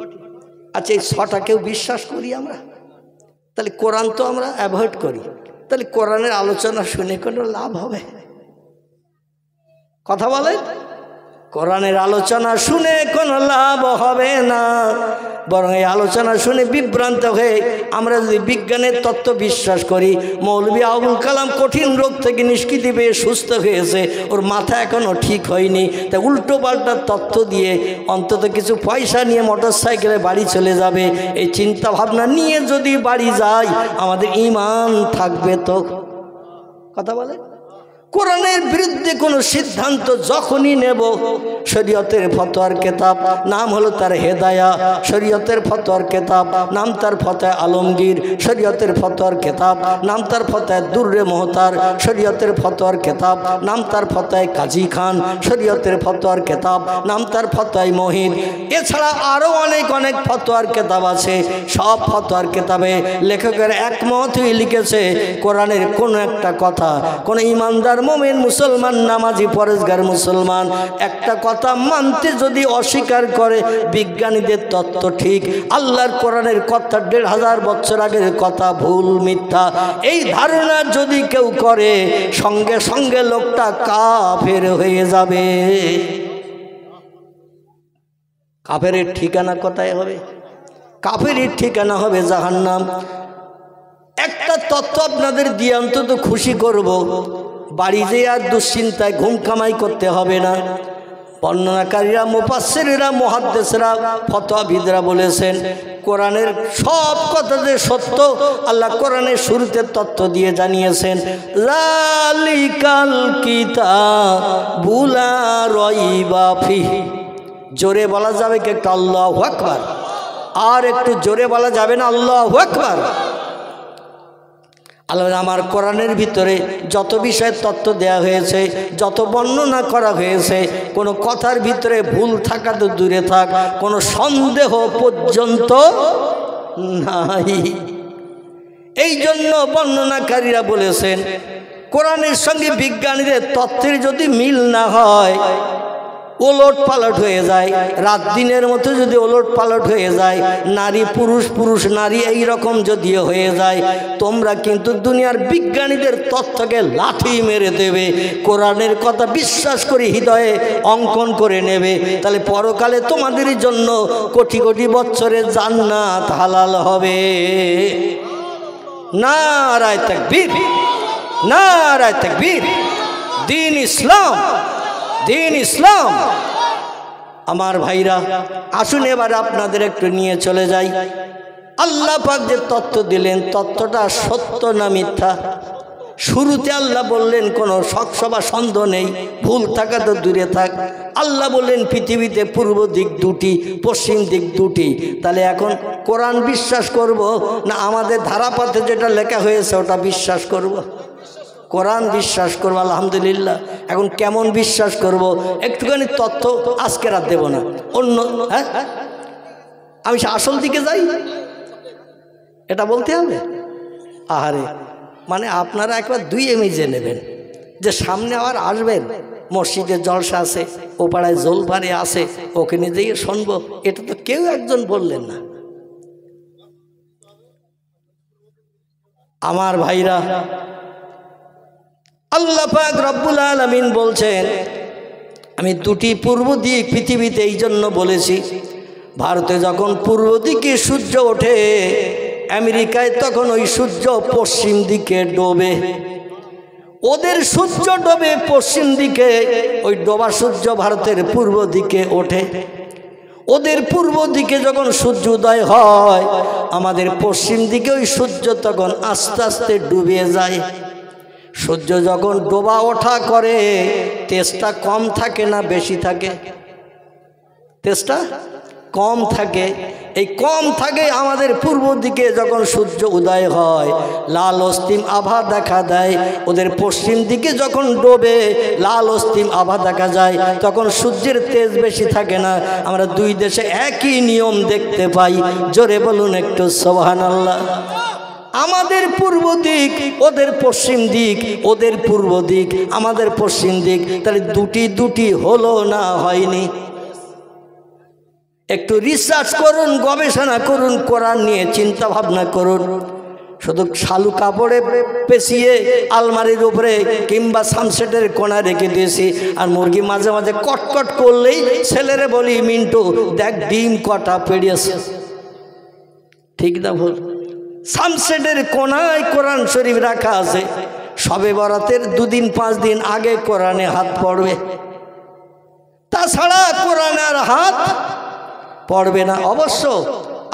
A: আচ্ছা, এই 6টাকেও বিশ্বাস করি আমরা, তাহলে কোরআন তো আমরা অ্যাভয়েড করি, তাহলে কোরআনের আলোচনা শুনে কোনো লাভ হবে? কথা বলে। কোরআনের আলোচনা শুনে কোনো লাভ হবে না, বরং এই আলোচনা শুনে বিভ্রান্ত হয়ে আমরা যদি বিজ্ঞানের তত্ত্ব বিশ্বাস করি, মৌলভী আবুল কালাম কঠিন রোগ থেকে নিষ্কৃতি পেয়ে সুস্থ হয়েছে, ওর মাথা এখনও ঠিক হয়নি, তাই উল্টো পাল্টা তথ্য দিয়ে অন্তত কিছু পয়সা নিয়ে মোটরসাইকেলে বাড়ি চলে যাবে, এই চিন্তা ভাবনা নিয়ে যদি বাড়ি যাই আমাদের ঈমান থাকবে তো? কথা বলে। কোরআনের বিরুদ্ধে কোনো সিদ্ধান্ত যখনই নেব, শরীয়তের ফতোয়ার কেতাব নাম হলো তার হেদায়া, শরীয়তের ফতোয়ার কেতাব নাম তার ফতোয়া আলমগীর, শরীয়তের ফতোয়ার কেতাব নাম তার ফতোয়া দুর্রে মোহতার, শরীয়তের ফতোয়ার কেতাব নাম তার ফতোয়ায় কাজী খান, শরীয়তের ফতোয়ার কেতাব নাম তার ফতোয়ায় মহিন। এছাড়া আরও অনেক অনেক ফতোয়ার কেতাব আছে। সব ফতোয়ার কেতাবে লেখকের একমত হয়ে লিখেছে কোরআনের কোনো একটা কথা, কোনো ইমানদার মুমিন মুসলমান, নামাজি পরেজগার মুসলমান একটা কথা মানতে যদি অস্বীকার করে, বিজ্ঞানীদের তত্ত্ব ঠিক, আল্লাহর কোরআনের কথা 1500 বছর আগের কথা ভুল মিথ্যা, এই ধারণা যদি কেউ করে, সঙ্গে সঙ্গে লোকটা কাফের হয়ে যাবে। কাফেরের ঠিকানা কোথায় হবে? কাফেরের ঠিকানা হবে জাহান্নাম। একটা তথ্য আপনাদের দিয়ে অন্তত খুশি করব, বাড়ি যেয়ে আর দুশ্চিন্তায় ঘুম কামাই করতে হবে না। বর্ণনাকারীরা, মুফাসসিররা, মুহাদ্দিসরা, ফতোয়াবিদরা বলেছেন কোরআনের সব কথা যে সত্য আল্লাহ কোরআনের শুরুতে তথ্য দিয়ে জানিয়েছেন, যালিকাল কিতাবু লা রাইবা ফিহি। জোরে বলা যাবে কি একটু আল্লাহু আকবার? আর একটু জোরে বলা যাবে না আল্লাহু আকবার? আল্লাহ আমার কোরআনের ভিতরে যত বিষয়ের তত্ত্ব দেয়া হয়েছে, যত বর্ণনা করা হয়েছে, কোনো কথার ভিতরে ভুল থাকা তো দূরে থাক, কোনো সন্দেহ পর্যন্ত নাই। এই জন্য বর্ণনাকারীরা বলেছেন কোরআনের সঙ্গে বিজ্ঞানীদের তত্ত্বের যদি মিল না হয়, ওলট পালট হয়ে যায়, রাত দিনের মতো যদি ওলট পালট হয়ে যায়, নারী পুরুষ পুরুষ নারী এই রকম যদি হয়ে যায়, তোমরা কিন্তু দুনিয়ার বিজ্ঞানীদের তথ্যকে লাথি মেরে দেবে, কোরআনের কথা বিশ্বাস করে হৃদয়ে অঙ্কন করে নেবে। তাহলে পরকালে তোমাদের জন্য কোটি কোটি বছরের জান্নাত হালাল হবে। নারায়ে তাকবীর, নারায়ে তাকবীর। দ্বীন ইসলাম, দ্বীন ইসলাম। আমার ভাইরা, আসুন এবার আপনাদের একটু নিয়ে চলে যাই। আল্লাহ পাক যে তত্ত্ব দিলেন, তত্ত্বটা সত্য না মিথ্যা? শুরুতে আল্লাহ বললেন কোনো শক বা সন্দেহ নেই, ভুল থাকা তো দূরে থাক। আল্লাহ বললেন পৃথিবীতে পূর্ব দিক দুটি, পশ্চিম দিক দুটি। তাহলে এখন কোরআন বিশ্বাস করব না আমাদের ধারাপাতে যেটা লেখা হয়েছে ওটা বিশ্বাস করব? কোরআন বিশ্বাস করবো। আলহামদুলিল্লাহ। এখন কেমন বিশ্বাস করব? একটুখানি তথ্য আজকে রাত দেব না, অন্য। হ্যাঁ, আমি আসল দিকে যাই, এটা বলতে হবে? আহারে, মানে আপনারা একবার দুই এমিজে নেবেন যে সামনে আবার আসবেন, মসজিদে জলসা আছে, ও পাড়ায় জলপারে আছে, ওখানে যেয়ে শুনবো, এটা তো কেউ একজন বললেন না। আমার ভাইরা, আল্লাহ পাক রব্বুল আলামিন বলছেন, আমি দুটি পূর্ব দিক পৃথিবীতে এই জন্য বলেছি, ভারতে যখন পূর্ব দিকে সূর্য ওঠে, আমেরিকায় তখন ওই সূর্য পশ্চিম দিকে ডোবে। ওদের সূর্য ডোবে পশ্চিম দিকে, ওই ডোবা সূর্য ভারতের পূর্ব দিকে ওঠে। ওদের পূর্ব দিকে যখন সূর্য উদয় হয়, আমাদের পশ্চিম দিকে ওই সূর্য তখন আস্তে আস্তে ডুবে যায়। সূর্য যখন ডোবা ওঠা করে, তেজটা কম থাকে না বেশি থাকে? তেজটা কম থাকে। এই কম থাকে আমাদের পূর্ব দিকে যখন সূর্য উদয় হয়, লাল অস্তিম আভা দেখা দেয়। ওদের পশ্চিম দিকে যখন ডোবে, লাল অস্তিম আভা দেখা যায়, তখন সূর্যের তেজ বেশি থাকে না। আমরা দুই দেশে একই নিয়ম দেখতে পাই। জোরে বলুন একটু সুবহানাল্লাহ। আমাদের পূর্ব দিক, ওদের পশ্চিম দিক, ওদের পূর্ব দিক, আমাদের পশ্চিম দিক। তাহলে দুটি দুটি হলো না হয়নি? একটু রিসার্চ করুন, গবেষণা করুন, কোরআন নিয়ে চিন্তা ভাবনা করুন। শুধু শালু কাপড়ে পেঁচিয়ে আলমারির উপরে কিংবা সানসেটের কোণা রেখে দিয়েছি, আর মুরগি মাঝে মাঝে কটকট করলেই ছেলেরে বলি, মিন্টু দেখ ডিম কটা পেড়িয়েছে। ঠিক না ভুল? সানসেটের কোণায় কোরআন শরীফ রাখা আছে। শবে বরাতের 2 দিন 5 দিন আগে কোরআনে হাত পড়বে, তাছাড়া কোরআনে আর হাত পড়বে না। অবশ্য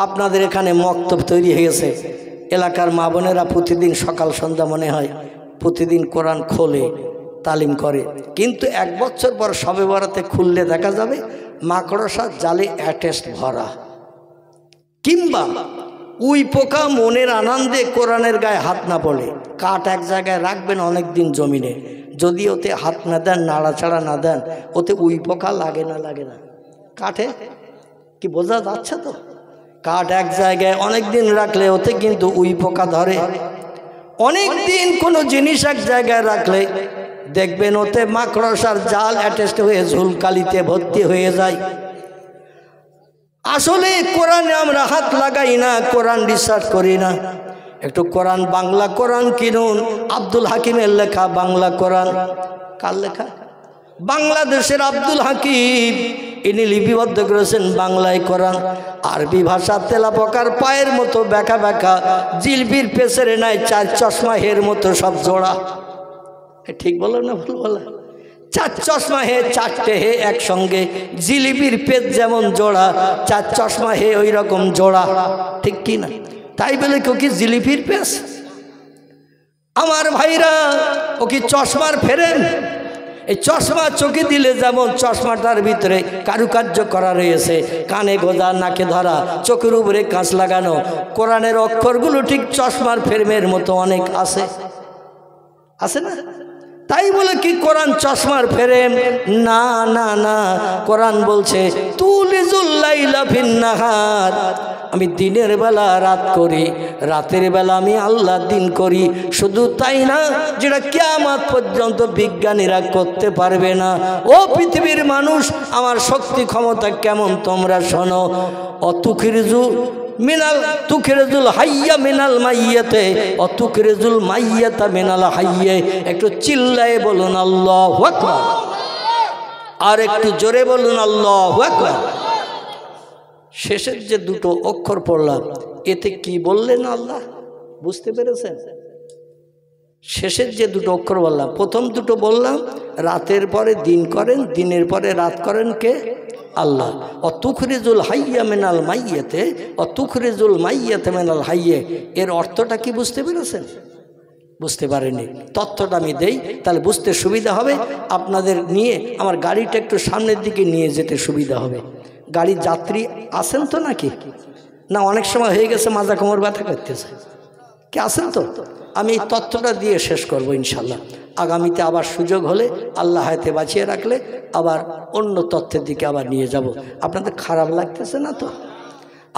A: আপনাদের এখানে মক্তব তৈরি হয়ে গেছে, এলাকার মা বোনেরা প্রতিদিন সকাল সন্ধ্যা মনে হয় প্রতিদিন কোরআন খোলে, তালিম করে। কিন্তু 1 বছর পর শবে বরাতে খুললে দেখা যাবে মাকড়সার জালে অ্যাটেস্ট ভরা, কিংবা উই পোকা মনের আনন্দে কোরআনের গায়ে হাত না পড়ে কাঠ এক জায়গায় রাখবেন অনেক দিন জমিনে, যদি ওতে হাত না দেন, নাড়াচাড়া না দেন, ওতে উই পোকা লাগে না? লাগে না? কাঠে কি বোঝা যাচ্ছে তো? কাঠ এক জায়গায় অনেক দিন রাখলে ওতে কিন্তু উই পোকা ধরে। অনেক দিন কোনো জিনিস এক জায়গায় রাখলে দেখবেন ওতে মাকড়সার জাল অ্যাটেস্ট হয়ে ঝুলকালিতে ভর্তি হয়ে যায়। আসলে কোরআনে আমরা হাত লাগাই না, কোরআন রিসার্চ করি না। একটু কোরআন, বাংলা কোরআন কিনুন, আব্দুল হাকিমের লেখা বাংলা কোরআন। কার লেখা? বাংলাদেশের আব্দুল হাকিম, ইনি লিপিবদ্ধ করেছেন বাংলায় কোরআন। আরবি ভাষা তেলাপোকার পায়ের মতো ব্যাকা ব্যাকা, জিলবির পেছনে নাই 4 চশমা হের মতো সব জোড়া। ঠিক বলো না ভুল বলে? চার চশমা হে চারটে হে একসঙ্গে, জিলিপির পেট যেমন জোড়া, চার চশমা হে ওই রকম জোড়া, ঠিক কি না? তাই বলে কেউ কি জিলিপির পেস? আমার ভাইরা, ও কি চশমার ফেরেন? এই চশমা চোখে দিলে যেমন চশমাটার ভিতরে কারুকার্য করা রয়েছে, কানে গোজা, নাকে ধরা, চোখের উপরে কাঁচ লাগানো, কোরআনের অক্ষরগুলো ঠিক চশমার ফ্রেমের মতো অনেক আছে, আছে না? তাই বলে কি কোরআন চশমার ফ্রেম? না না না, কোরআন বলছে তুলিজুল লাইলা ফিন নাহার, আমি দিনের বেলা রাত করি, রাতের বেলা আমি আল্লাহ দিন করি। শুধু তাই না, যেটা কিয়ামত পর্যন্ত বিজ্ঞানীরা করতে পারবে না। ও পৃথিবীর মানুষ, আমার শক্তি ক্ষমতা কেমন তোমরা শোনো। অতুখিরজু মিনাল তুখিরজুল হাইয়া মিনাল মাইয়াতে, অতুখিরজুল মাইয়াতা মিনাল হাইয়ে। একটু চিল্লায়ে বলুন আল্লাহু আকবার, আর একটু জোরে বলুন আল্লাহু আকবার। শেষের যে দুটো অক্ষর পড়লাম, এতে কি বললেন আল্লাহ? বুঝতে পেরেছেন? শেষের যে দুটো অক্ষর বললাম, প্রথম দুটো বললাম রাতের পরে দিন করেন, দিনের পরে রাত করেন কে? আল্লাহ। অতুখরিজুল হাইয়া মিনাল মাইয়াতে, অতুখরিজুল মাইয়াতে মিনাল হাইয়ে। এর অর্থটা কি বুঝতে পেরেছেন? বুঝতে পারেনি? তথ্যটা আমি দেই, তাহলে বুঝতে সুবিধা হবে। আপনাদের নিয়ে আমার গাড়িটা একটু সামনের দিকে নিয়ে যেতে সুবিধা হবে। গাড়ির যাত্রী আসেন তো নাকি? না অনেক সময় হয়ে গেছে মাজা কোমর ব্যথা করতেছে, কি আসেন তো? আমি এই তথ্যটা দিয়ে শেষ করব ইনশাল্লাহ। আগামীতে আবার সুযোগ হলে, আল্লাহ হায়াতে বাঁচিয়ে রাখলে, আবার অন্য তথ্যের দিকে আবার নিয়ে যাব। আপনাদের খারাপ লাগতেছে না তো?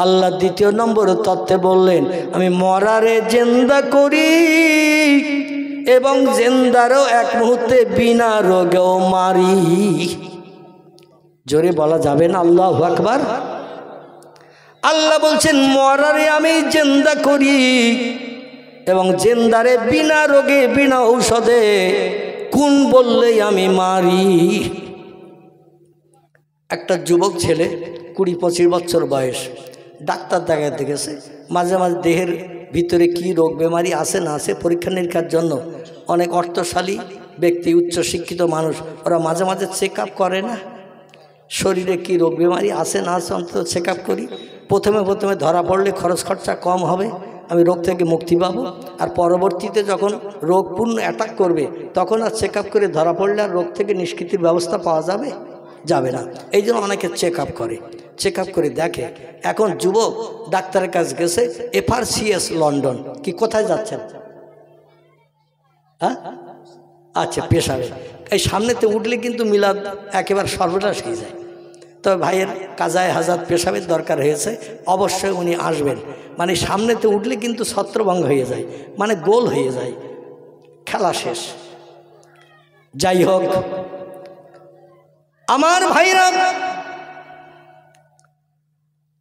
A: আল্লাহ দ্বিতীয় নম্বর তথ্যে বললেন, আমি মরারে জিন্দা করি এবং জিন্দারও এক মুহূর্তে বিনা রোগেও মারি। জোরে বলা যাবে না আল্লাহু আকবার? আল্লাহ বলছেন মরারে আমি জিন্দা করি এবং জিন্দারে বিনা রোগে বিনা ঔষধে কোন বললেই আমি মারি। একটা যুবক ছেলে 20-25 বছর বয়স, ডাক্তার দেখাতে গেছে। মাঝে মাঝে দেহের ভিতরে কি রোগ বেমারি আছে না আছে পরীক্ষা নিরীক্ষার জন্য অনেক অর্থশালী ব্যক্তি, উচ্চশিক্ষিত মানুষ, ওরা মাঝে মাঝে চেক আপ করে না, শরীরে কি রোগ বেমারি আছে না আছে অন্তত চেক আপ করি। প্রথমে ধরা পড়লে খরচ খরচা কম হবে, আমি রোগ থেকে মুক্তি পাবো। আর পরবর্তীতে যখন রোগ পূর্ণ অ্যাটাক করবে, তখন আর চেক আপ করে ধরা পড়লে আর রোগ থেকে নিষ্কৃতির ব্যবস্থা পাওয়া যাবে না। এই জন্য অনেকে চেক আপ করে, চেক আপ করে দেখে। এখন যুবক ডাক্তারের কাছে গেছে, FRCS লন্ডন। কি কোথায় যাচ্ছেন? হ্যাঁ আচ্ছা, পেশাবে। এই সামনেতে উঠলে কিন্তু মিলাদ একেবারে সর্বনাশ হয়ে যায়। তবে ভাইয়ের কাজায় হাজার পেশাবের দরকার হয়েছে, অবশ্যই উনি আসবেন। মানে সামনেতে উঠলে কিন্তু ছত্রভঙ্গ হয়ে যায়, মানে গোল হয়ে যায়, খেলা শেষ। যাই হোক আমার ভাইরা,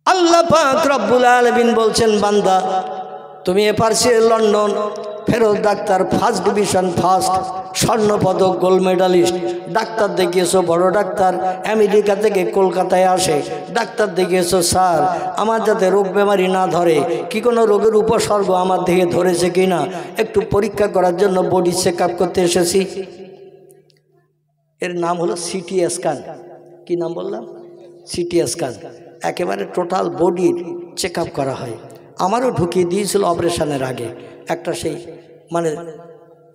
A: আল্লাহ পাক রব্বুল আলামিন বলছেন, বান্দা তুমি FRCS লন্ডন ফেরত ডাক্তার, ফার্স্ট ডিভিশন, ফার্স্ট স্বর্ণপদক, গোল্ড মেডালিস্ট ডাক্তার দেখিয়েছো, বড় ডাক্তার আমেরিকা থেকে কলকাতায় আসে, ডাক্তার দেখিয়েছো, স্যার আমার যাতে রোগ বেমারি না ধরে, কি কোনো রোগের উপসর্গ আমার দেহে ধরেছে কি না একটু পরীক্ষা করার জন্য বডি চেক আপ করতে এসেছি। এর নাম হলো সিটি স্ক্যান। কি নাম বললাম? CT scan. একেবারে টোটাল বডির চেক আপ করা হয়। আমারও ঢুকিয়ে দিয়েছিল অপারেশনের আগে একটা, সেই মানে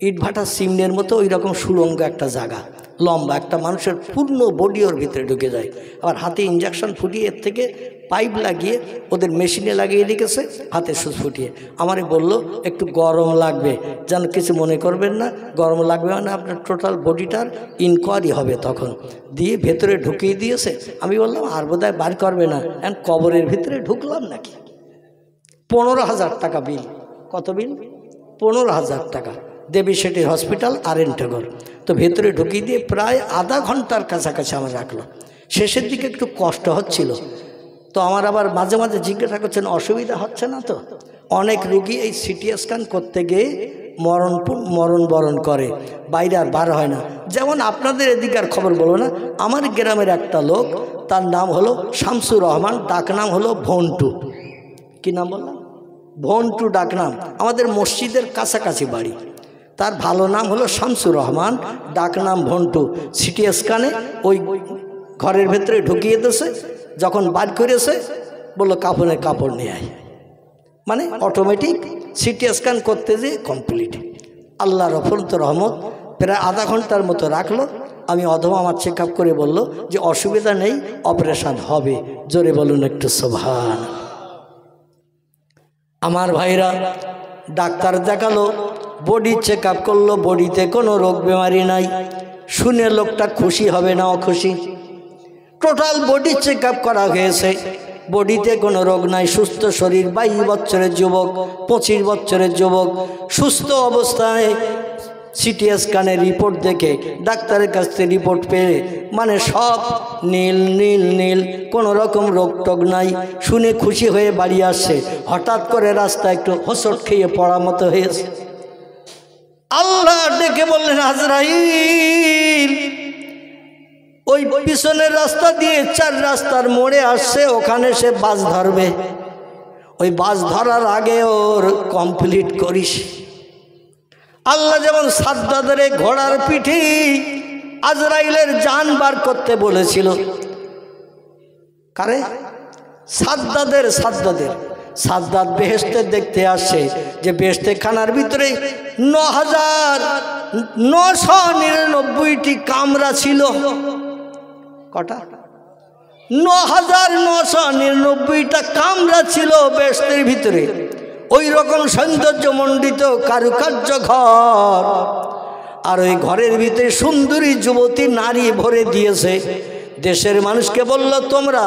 A: ইটভাটা সিমনের মতো ওই রকম সুড়ঙ্গ একটা জায়গা, লম্বা একটা মানুষের পূর্ণ বডি ওর ভিতরে ঢুকে যায়। আবার হাতে ইঞ্জেকশন ফুটিয়ে এর থেকে পাইপ লাগিয়ে ওদের মেশিনে লাগিয়ে রেখেছে, হাতে সুচ ফুটিয়ে। আমারে বলল একটু গরম লাগবে, যেন কিছু মনে করবেন না, গরম লাগবে মানে আপনার টোটাল বডিটার ইনকোয়ারি হবে। তখন দিয়ে ভেতরে ঢুকিয়ে দিয়েছে। আমি বললাম আর বোধহয় বার করবে না, এখন কবরের ভিতরে ঢুকলাম নাকি। 15,000 টাকা বিল। কত বিল? 15,000 টাকা। দেবী শেঠি হসপিটাল, আরেনটগর। তো ভেতরে ঢুকিয়ে দিয়ে প্রায় আধা ঘন্টার কাছাকাছি আমার রাখলো। শেষের দিকে একটু কষ্ট হচ্ছিল, তো আমার আবার মাঝে মাঝে জিজ্ঞাসা করছেন অসুবিধা হচ্ছে না তো? অনেক রুগী এই সিটি স্ক্যান করতে গিয়ে মরণবরণ করে, বাইরে আর বার হয় না। যেমন আপনাদের এদিকার খবর বলো না, আমার গ্রামের একটা লোক, তার নাম হলো শামসুর রহমান, ডাকনাম হলো ভন্টু। কি নাম বললাম? ভন্টু ডাকনাম। আমাদের মসজিদের কাছাকাছি বাড়ি। তার ভালো নাম হলো শামসুর রহমান, ডাক নাম ভন্টু। সিটি স্ক্যানে ওই ঘরের ভেতরে ঢুকিয়ে দিয়েছে, যখন বার করেছে বললো কাপড়ের কাপড় নিয়ে আয়, মানে অটোমেটিক সিটি স্ক্যান করতে যেয়ে কমপ্লিট। আল্লাহ রফরত রহমত প্রায় আধা ঘন্টার মতো রাখলো। আমি অধম আমার চেক আপ করে বললো যে অসুবিধা নেই, অপারেশন হবে। জোরে বলুন একটু সুবহান। আমার ভাইরা ডাক্তার দেখালো, বডি চেক আপ করলো, বডিতে কোনো রোগ বেমারি নাই। শুনে লোকটা খুশি হবে না অখুশি? টোটাল বডি চেক আপ করা হয়েছে, বডিতে কোনো রোগ নাই, সুস্থ শরীর। 22 বছরের যুবক, 25 বছরের যুবক, সুস্থ অবস্থায়। সিটি স্ক্যানের রিপোর্ট দেখে ডাক্তারের কাছ থেকে রিপোর্ট পেয়ে মানে সব নীল নীল নীল, কোনো রকম রোগ টোগ নাই। শুনে খুশি হয়ে বাড়ি আসছে। হঠাৎ করে রাস্তা একটু হোঁচট খেয়ে পড়ার মতো হয়েছে। আল্লাহ ডেকে বললেন, আজরাইল ওই পিছনের রাস্তা দিয়ে 4 রাস্তার মোড়ে আসছে, ওখানে সে বাস ধরবে। ওই বাস ধরার আগে ওর কমপ্লিট করিস। আল্লাহ যেমন সাদ্দাদের ঘোড়ার পিঠে আজরাইলের জান বার করতে বলেছিল, কারে? সাদ্দাদের। সাদ্দাত বেহেশতে দেখতে আসছে যে বেহেশতে খানার ভিতরে 9,999টি কামরা ছিল। কটা? 9,999টা কামরা ছিল বেহেশতের ভিতরে। ওই রকম সৌন্দর্যমণ্ডিত কারুকার্য ঘর, আর ওই ঘরের ভিতরে সুন্দরী যুবতী নারী ভরে দিয়েছে। দেশের মানুষকে বলল, তোমরা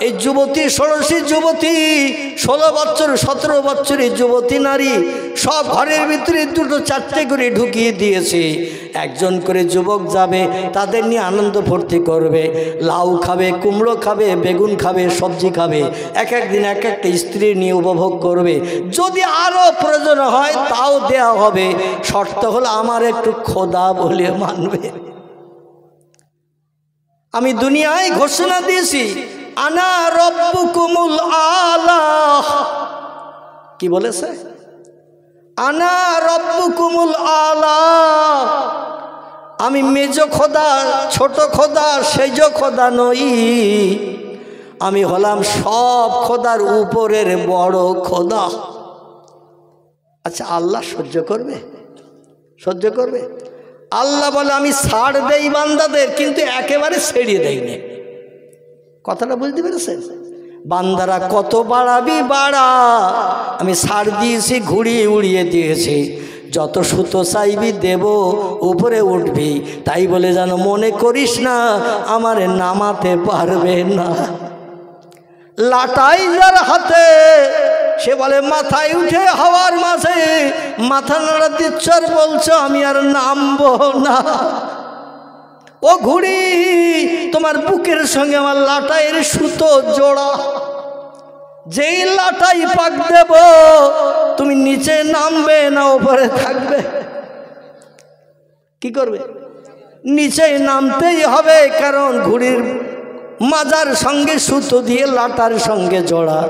A: এই যুবতী, ষোড়শী যুবতী, 16 বছর 17 বছরের যুবতী নারী সব ঘরের ভিতরে 2-4টে করে ঢুকিয়ে দিয়েছে। একজন করে যুবক যাবে, তাদের নিয়ে আনন্দ ফুর্তি করবে, লাউ খাবে, কুমড়ো খাবে, বেগুন খাবে, সবজি খাবে, এক একদিন এক একটা স্ত্রী নিয়ে উপভোগ করবে। যদি আরও প্রয়োজন হয় তাও দেয়া হবে, শর্ত হলো আমার একটু খোদা বলে মানবে। আমি দুনিয়ায় ঘোষণা দিয়েছি, আনা রব্বুকুমুল আলা। কি বলেছে? আনা রব্বুকুমুল আলা। আমি মেজ খোদা, ছোট খোদা, সেজ খোদা নই। আমি হলাম সব খোদার উপরের বড় খোদা। আচ্ছা, আল্লাহ সহ্য করবে? সহ্য করবে? আল্লাহ বলে, আমি ছাড় দেই বান্দাদের, কিন্তু একেবারে ছেড়ে দেই না। কথাটা বুঝতে পেরেছেন? বান্দারা কত বাড়াবি বাড়া, আমি ছাড় দিয়েছি, ঘুরিয়ে উড়িয়ে দিয়েছি। যত সুতো চাইবি দেব, উপরে উঠবি। তাই বলে যেন মনে করিস না আমার নামাতে পারবে না। লাটাই যার হাতে, সে বলে মাথায় উঠে হাওয়ার মাঝে মাথা নাড়া দিচ্ছ আর বলছো আমি আর নামবো না। ও ঘুড়ি, তোমার বুকের সঙ্গে আমার লাটাইয়ের সুতো জোড়া। যেই লাটাই পাক দেব, তুমি নিচে নামবে না উপরে থাকবে? কি করবে? নিচে নামতেই হবে, কারণ ঘুড়ির মাজার সঙ্গে সুতো দিয়ে লাটার সঙ্গে জোড়া।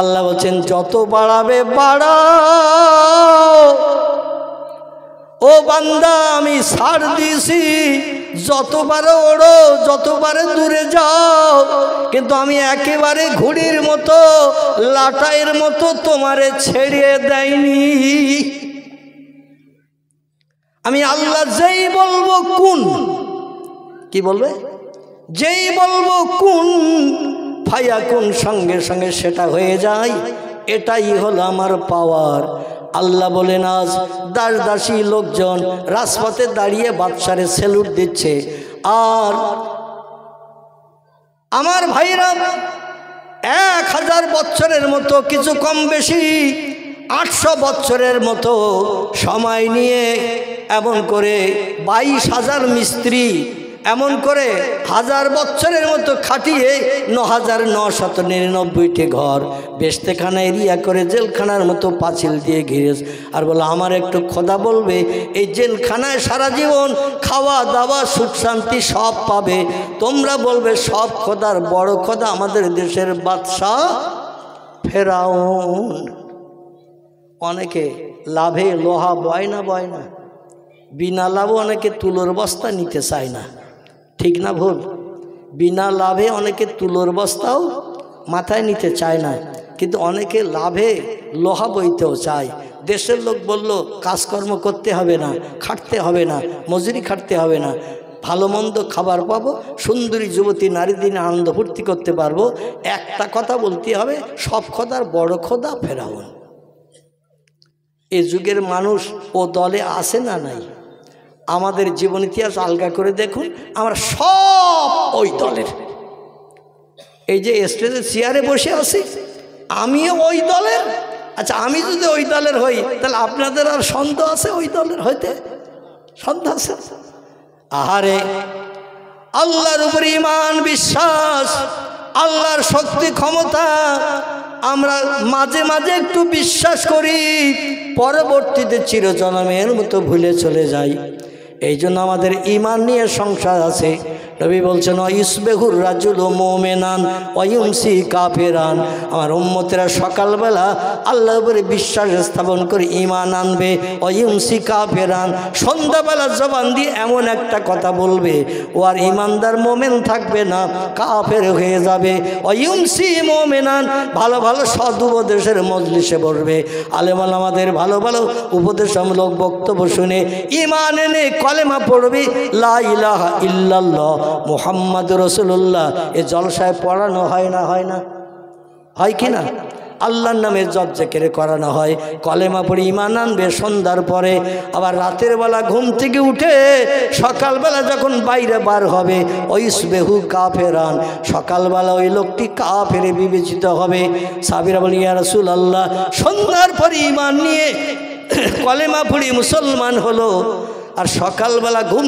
A: আল্লাহ বলছেন, যত বাড়াবে বাড়াও। ও বান্দা, আমি ছাড় দিয়েছি, যতবারে ওড়ো, যতবারে দূরে যাও, কিন্তু আমি একেবারে ঘুড়ির মতো, লাটাইয়ের মতো তোমারে ছেড়ে দেয়নি। আমি আল্লাহ যেই বলবো কুন, কি বলবে? যেই বলবো কুন ফায়াকুন, সঙ্গে সঙ্গে সেটা হয়ে যায়। এটাই হলো আমার পাওয়ার। আল্লাহ বলেন, আজ দাস দাসী লোকজন রাজপথে দাঁড়িয়ে বাদশারে স্যালুট দিচ্ছে। আর আমার ভাইরা 1000 বছরের মতো, কিছু কম বেশি 800 বছরের মতো সময় নিয়ে এমন করে 22,000 মিস্ত্রি এমন করে 1000 বছরের মতো খাটিয়ে 9,999টি ঘর বেশতেখানা এরিয়া করে জেলখানার মতো পাঁচিল দিয়ে ঘিরেছে। আর বলে, আমার একটু খোদা বলবে, এই জেলখানায় সারা জীবন খাওয়া দাওয়া সুখ শান্তি সব পাবে। তোমরা বলবে সব খোদার বড় খোদা আমাদের দেশের বাদশাহ ফেরাউন। অনেকে লাভে লোহা বয় না, বয় না? বিনা লাভে অনেকে তুলোর বস্তা নিতে চায় না, ঠিক না ভুল? বিনা লাভে অনেকে তুলোর বস্তাও মাথায় নিতে চায় না, কিন্তু অনেকে লাভে লোহা বইতেও চায়। দেশের লোক বলল কাজকর্ম করতে হবে না, খাটতে হবে না, মজুরি খাটতে হবে না, ভালো মন্দ খাবার পাবো, সুন্দরী যুবতী নারী দিনে আনন্দ ফুর্তি করতে পারবো। একটা কথা বলতে হবে, সব খোদার বড় খোদা ফেরাউন। এ যুগের মানুষ ও দলে আসে না নাই? আমাদের জীবন ইতিহাস আলগা করে দেখুন, আমরা সব ওই দলের। এই যে স্টেজে চেয়ারে বসে আছি, আমিও ওই দলের। আচ্ছা, আমি যদি ওই দলের হই, তাহলে আপনাদের আর সন্দেহ আছে ওই দলের হইতে? সন্দেহ আছে? আহারে, আল্লাহর উপর ঈমান বিশ্বাস, আল্লাহর শক্তি ক্ষমতা আমরা মাঝে মাঝে একটু বিশ্বাস করি, পরবর্তীতে চিরজনমের মতো ভুলে চলে যাই। এই জন্য আমাদের ঈমান নিয়ে সংসার আছে। নবী বলছেন, ইসবেহুর রাজুল মুমিনান ওয়ায়ুমসি কাফিরান। আমার উম্মতেরা সকালবেলা আল্লাহর উপরে বিশ্বাস স্থাপন করে ঈমান আনবে, ওয়ায়ুমসি কাফিরান। সন্ধ্যাবেলা জবান দিয়ে এমন একটা কথা বলবে, ও আর ঈমানদার মুমিন থাকবে না, কাফের হয়ে যাবে। ওয়ায়ুমসি মুমিনান, ভালো ভালো সদ উপদেশের মজলিসে বসবে, আলেম ওলামাদের ভালো ভালো উপদেশমূলক বক্তব্য শুনে ঈমান এনে কলেমা পড়বে, লা ইলাহা ইল্লাল্লাহ মুহাম্মদ রাসূলুল্লাহ। এ জলসায় পড়ানো হয় না? হয় না? হয় কি না? আল্লাহর নামে জপ জিকির করানো হয়, কলেমা পড়ে ঈমান আনবে সন্ধ্যার পরে। আবার রাতের বেলা ঘুম থেকে উঠে সকালবেলা যখন বাইরে বার হবে, ওয়াইসবেহু কাফেরান, সকালবেলা ওই লোকটি কাফেরে বিবেচিত হবে। সাহাবীরা বলেন, ইয়া রাসূলুল্লাহ, সন্ধ্যার পরে ঈমান নিয়ে কলেমা পড়ে মুসলমান হলো, আর সকালবেলা ঘুম